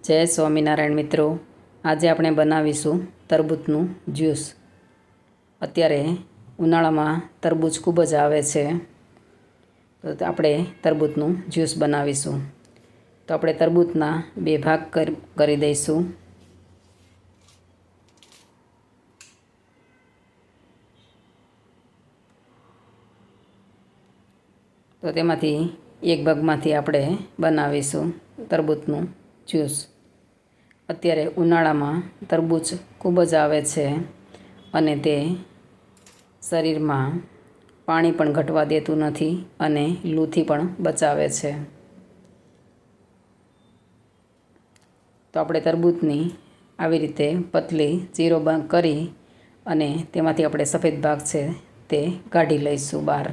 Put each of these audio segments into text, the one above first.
જય સ્વામિનારાયણ મિત્રો, આજે આપણે બનાવીશું તરબૂચનું જ્યુસ। અત્યારે ઉનાળામાં તરબૂચ ખૂબ જ આવે છે, તો આપણે તરબૂચનું જ્યુસ બનાવીશું। તો આપણે તરબૂચના 2 ભાગ કરી દઈશું। તો તેમાંથી એક ભાગમાંથી આપણે બનાવીશું તરબૂચનું જ્યુસ। અત્યારે ઉનાળામાં તરબૂચ ખૂબ જ આવે છે અને તે શરીરમાં પાણી પણ ઘટવા દેતું નથી અને લૂથી પણ બચાવે છે। તો આપણે તરબૂચની આવી રીતે પતલી ચીરો કરી અને તેમાંથી આપણે સફેદ ભાગ છે તે કાઢી લઈશું બહાર।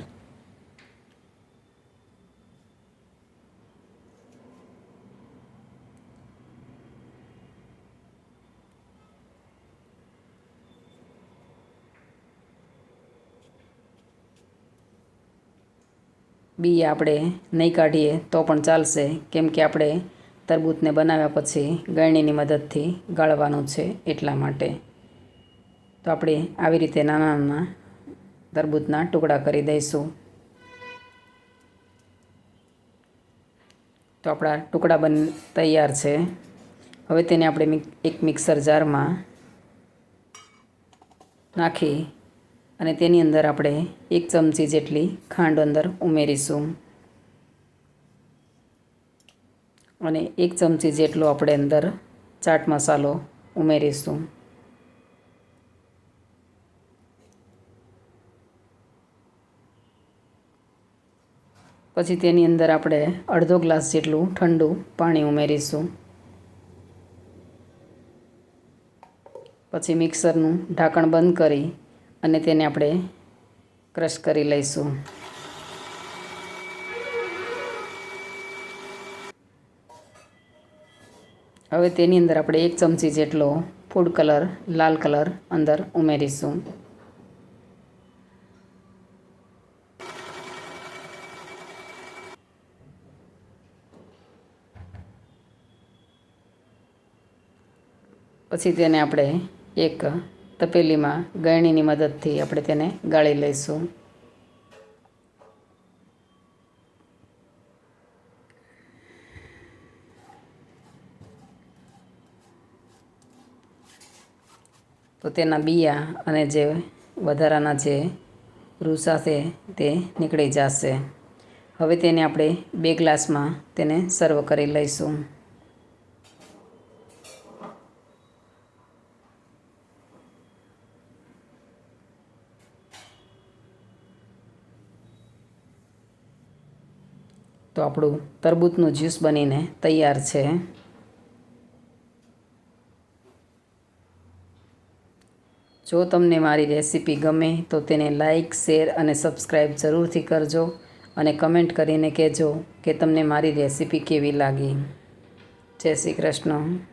બી આપણે નહીં કાઢીએ તો પણ ચાલશે, કેમ કે આપણે તરબૂચને બનાવ્યા પછી ગળણીની મદદથી ગાળવાનું છે એટલા માટે। તો આપણે આવી રીતે નાના નાના તરબૂચના ટુકડા કરી દઈશું। તો આપણા ટુકડા તૈયાર છે। હવે તેને આપણે એક મિક્સર જારમાં નાખી અને તેની અંદર આપણે 1 ચમચી જેટલી ખાંડ અંદર ઉમેરીશું અને 1 ચમચી જેટલો આપણે અંદર ચાટ મસાલો ઉમેરીશું। પછી તેની અંદર આપણે અડધો ગ્લાસ જેટલું ઠંડુ પાણી ઉમેરીશું। પછી મિક્સરનું ઢાંકણ બંધ કરી અને તેને આપણે ક્રશ કરી લઈશું। હવે તેની અંદર આપણે 1 ચમચી જેટલો ફૂડ કલર લાલ કલર અંદર ઉમેરીશું। પછી તેને આપણે એક તપેલીમાં ગળણીની મદદથી આપણે તેને ગાળી લઈશું। તો તેના બિયા અને જે વધારાના જે રૂસા છે તે નીકળી જશે। હવે તેને આપણે 2 ગ્લાસમાં તેને સર્વ કરી લઈશું। તો આપણું તરબૂચનું જ્યુસ બનીને તૈયાર છે। જો તમને મારી રેસીપી ગમે તો તેને લાઈક, શેર અને સબસ્ક્રાઈબ જરૂરથી કરજો અને કમેન્ટ કરીને કહેજો કે તમને મારી રેસીપી કેવી લાગી। જય શ્રી કૃષ્ણ।